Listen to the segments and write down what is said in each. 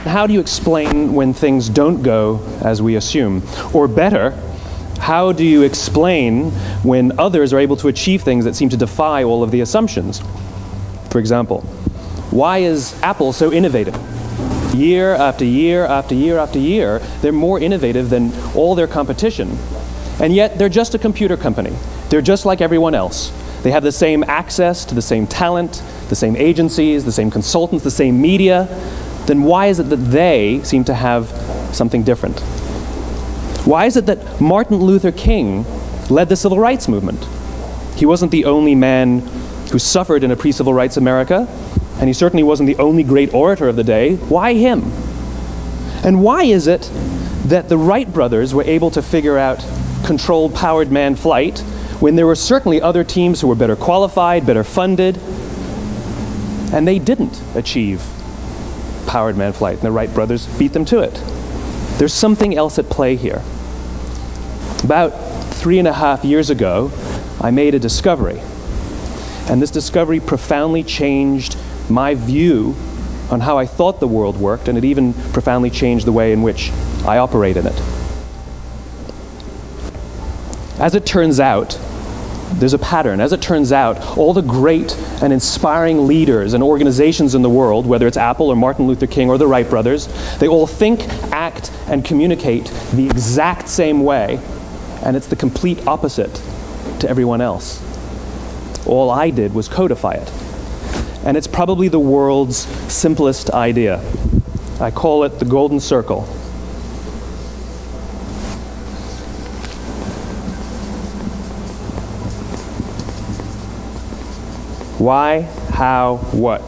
how do you explain when things don't go as we assume? Or better, how do you explain when others are able to achieve things that seem to defy all of the assumptions? For example, why is Apple so innovative? Year after year after year after year, they're more innovative than all their competition. And yet, they're just a computer company. They're just like everyone else. They have the same access to the same talent, the same agencies, the same consultants, the same media. Then why is it that they seem to have something different? Why is it that Martin Luther King led the civil rights movement? He wasn't the only man who suffered in a pre-civil rights America, and he certainly wasn't the only great orator of the day. Why him? And why is it that the Wright brothers were able to figure out controlled powered manned flight when there were certainly other teams who were better qualified, better funded, and they didn't achieve powered manned flight, and the Wright brothers beat them to it? There's something else at play here. About 3.5 years ago, I made a discovery, and this discovery profoundly changed my view on how I thought the world worked, and it even profoundly changed the way in which I operate in it. As it turns out, there's a pattern. As it turns out, all the great and inspiring leaders and organizations in the world, whether it's Apple or Martin Luther King or the Wright brothers, they all think, act, and communicate the exact same way, and it's the complete opposite to everyone else. All I did was codify it. And it's probably the world's simplest idea. I call it the golden circle. Why, how, what?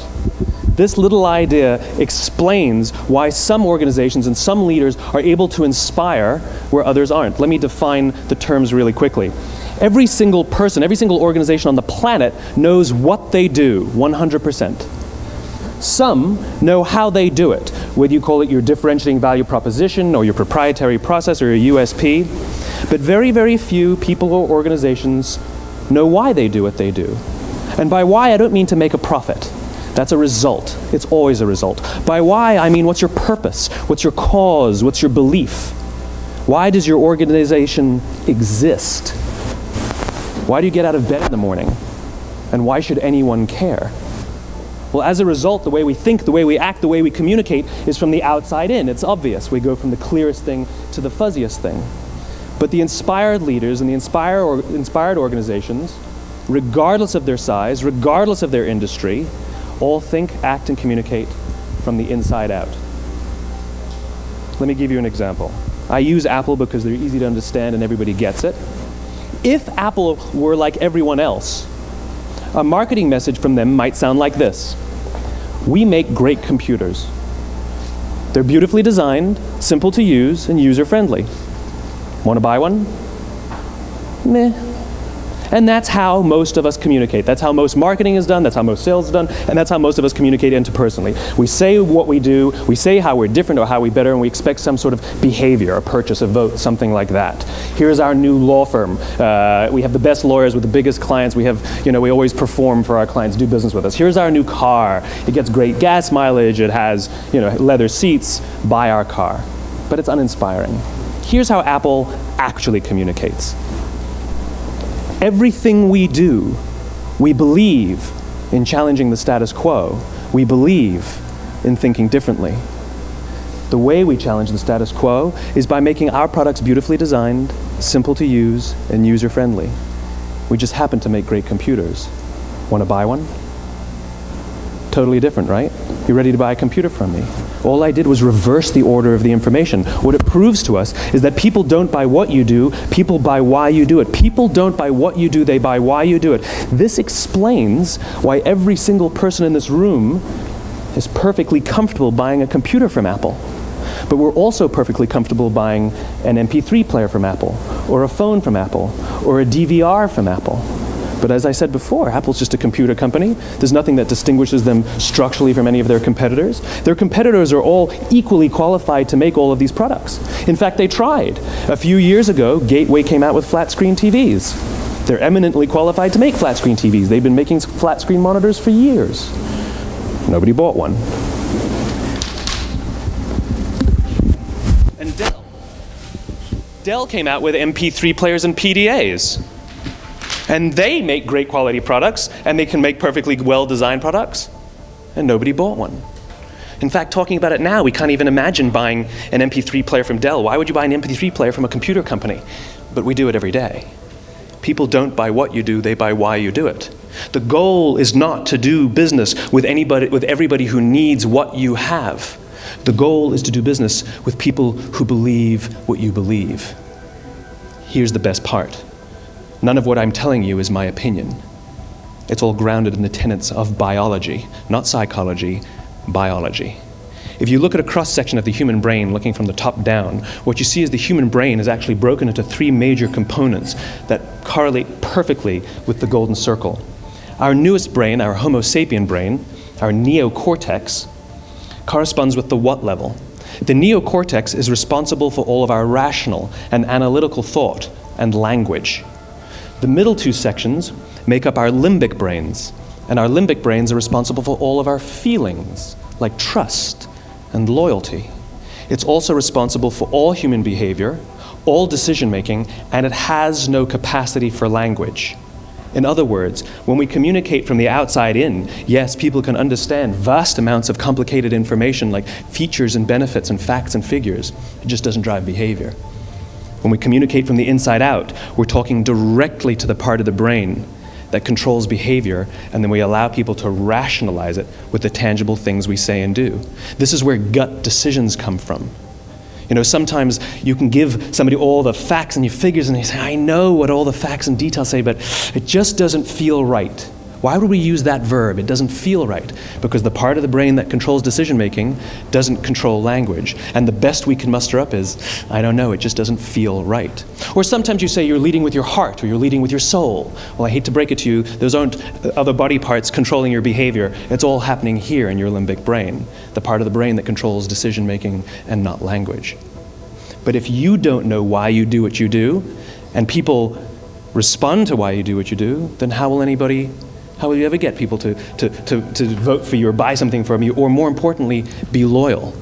This little idea explains why some organizations and some leaders are able to inspire where others aren't. Let me define the terms really quickly. Every single person, every single organization on the planet knows what they do, 100%. Some know how they do it, whether you call it your differentiating value proposition or your proprietary process or your USP. But very, very few people or organizations know why they do what they do. And by why, I don't mean to make a profit. That's a result. It's always a result. By why, I mean what's your purpose? What's your cause? What's your belief? Why does your organization exist? Why do you get out of bed in the morning? And why should anyone care? Well, as a result, the way we think, the way we act, the way we communicate is from the outside in. It's obvious. We go from the clearest thing to the fuzziest thing. But the inspired leaders and the inspired organizations, regardless of their size, regardless of their industry, all think, act, and communicate from the inside out. Let me give you an example. I use Apple because they're easy to understand and everybody gets it. If Apple were like everyone else, a marketing message from them might sound like this. We make great computers. They're beautifully designed, simple to use, and user-friendly. Want to buy one? Meh. And that's how most of us communicate. That's how most marketing is done, that's how most sales is done, and that's how most of us communicate interpersonally. We say what we do, we say how we're different or how we're better, and we expect some sort of behavior, a purchase, a vote, something like that. Here's our new law firm. We have the best lawyers with the biggest clients. We have, we always perform for our clients, do business with us. Here's our new car. It gets great gas mileage. It has, leather seats. Buy our car. But it's uninspiring. Here's how Apple actually communicates. Everything we do, we believe in challenging the status quo. We believe in thinking differently. The way we challenge the status quo is by making our products beautifully designed, simple to use, and user-friendly. We just happen to make great computers. Want to buy one? Totally different, right? You're ready to buy a computer from me. All I did was reverse the order of the information. What it proves to us is that people don't buy what you do, people buy why you do it. People don't buy what you do, they buy why you do it. This explains why every single person in this room is perfectly comfortable buying a computer from Apple. But we're also perfectly comfortable buying an MP3 player from Apple, or a phone from Apple, or a DVR from Apple. But as I said before, Apple's just a computer company. There's nothing that distinguishes them structurally from any of their competitors. Their competitors are all equally qualified to make all of these products. In fact, they tried. A few years ago, Gateway came out with flat screen TVs. They're eminently qualified to make flat screen TVs. They've been making flat screen monitors for years. Nobody bought one. and Dell. Dell came out with MP3 players and PDAs. And they make great quality products, and they can make perfectly well-designed products, and nobody bought one. In fact, talking about it now, we can't even imagine buying an MP3 player from Dell. Why would you buy an MP3 player from a computer company? But we do it every day. People don't buy what you do, they buy why you do it. The goal is not to do business with everybody who needs what you have. The goal is to do business with people who believe what you believe. Here's the best part. None of what I'm telling you is my opinion. It's all grounded in the tenets of biology, not psychology, biology. If you look at a cross-section of the human brain, looking from the top down, what you see is the human brain is actually broken into three major components that correlate perfectly with the golden circle. Our newest brain, our Homo sapien brain, our neocortex, corresponds with the what level. The neocortex is responsible for all of our rational and analytical thought and language. The middle two sections make up our limbic brains, and our limbic brains are responsible for all of our feelings, like trust and loyalty. It's also responsible for all human behavior, all decision-making, and it has no capacity for language. In other words, when we communicate from the outside in, yes, people can understand vast amounts of complicated information like features and benefits and facts and figures. It just doesn't drive behavior. When we communicate from the inside out, we're talking directly to the part of the brain that controls behavior, and then we allow people to rationalize it with the tangible things we say and do. This is where gut decisions come from. You know, sometimes you can give somebody all the facts and your figures and they say, I know what all the facts and details say, but it just doesn't feel right. Why would we use that verb? It doesn't feel right. Because the part of the brain that controls decision-making doesn't control language. And the best we can muster up is, I don't know, it just doesn't feel right. Or sometimes you say you're leading with your heart or you're leading with your soul. Well, I hate to break it to you, those aren't other body parts controlling your behavior. It's all happening here in your limbic brain, the part of the brain that controls decision-making and not language. But if you don't know why you do what you do, and people respond to why you do what you do, then how will you ever get people to vote for you or buy something from you, or more importantly, be loyal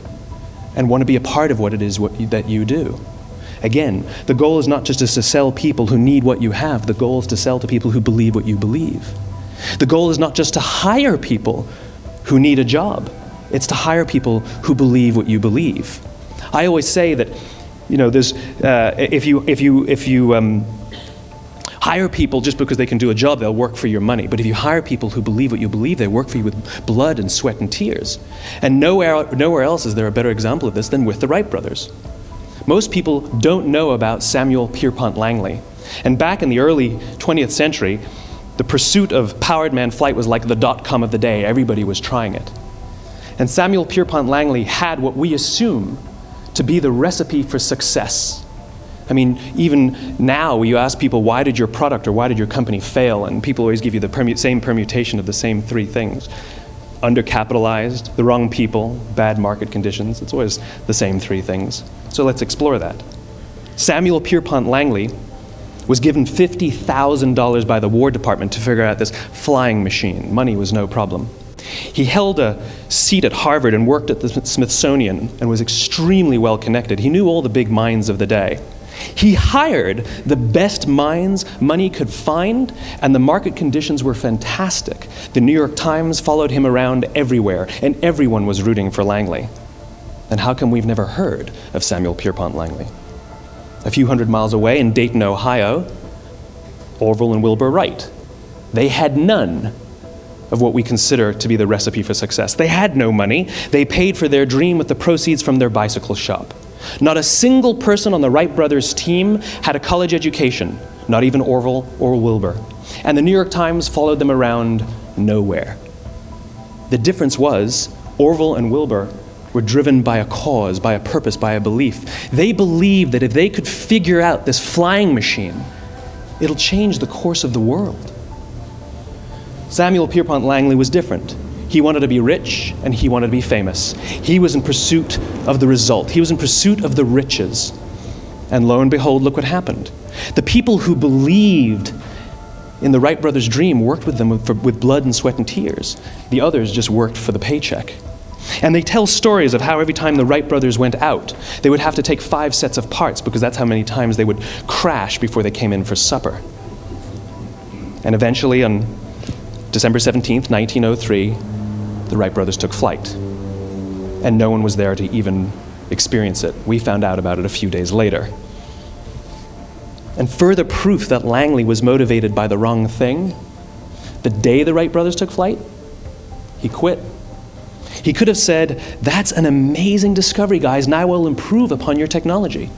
and want to be a part of what it is that you do? Again, the goal is not just to sell people who need what you have. The goal is to sell to people who believe what you believe. The goal is not just to hire people who need a job. It's to hire people who believe what you believe. I always say that, you know, there's if you hire people just because they can do a job, they'll work for your money. But if you hire people who believe what you believe, they work for you with blood and sweat and tears. And nowhere else is there a better example of this than with the Wright brothers. Most people don't know about Samuel Pierpont Langley. And back in the early 20th century, the pursuit of powered man flight was like the .com of the day. Everybody was trying it. And Samuel Pierpont Langley had what we assume to be the recipe for success. I mean, even now, you ask people, why did your product or why did your company fail? And people always give you the same permutation of the same three things. Undercapitalized, the wrong people, bad market conditions. It's always the same three things. So let's explore that. Samuel Pierpont Langley was given $50,000 by the War Department to figure out this flying machine. Money was no problem. He held a seat at Harvard and worked at the Smithsonian and was extremely well connected. He knew all the big minds of the day. He hired the best minds money could find, and the market conditions were fantastic. The New York Times followed him around everywhere, and everyone was rooting for Langley. And how come we've never heard of Samuel Pierpont Langley? A few hundred miles away in Dayton, Ohio, Orville and Wilbur Wright. They had none of what we consider to be the recipe for success. They had no money. They paid for their dream with the proceeds from their bicycle shop. Not a single person on the Wright brothers' team had a college education, not even Orville or Wilbur. And the New York Times followed them around nowhere. The difference was Orville and Wilbur were driven by a cause, by a purpose, by a belief. They believed that if they could figure out this flying machine, it'll change the course of the world. Samuel Pierpont Langley was different. He wanted to be rich, and he wanted to be famous. He was in pursuit of the result. He was in pursuit of the riches. And lo and behold, look what happened. The people who believed in the Wright brothers' dream worked with them with blood and sweat and tears. The others just worked for the paycheck. And they tell stories of how every time the Wright brothers went out, they would have to take 5 sets of parts because that's how many times they would crash before they came in for supper. And eventually, on December 17th, 1903, the Wright brothers took flight. And no one was there to even experience it. We found out about it a few days later. And further proof that Langley was motivated by the wrong thing, the day the Wright brothers took flight, he quit. He could have said, "That's an amazing discovery, guys, and I will improve upon your technology."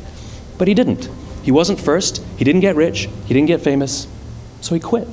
But he didn't. He wasn't first, he didn't get rich, he didn't get famous, so he quit.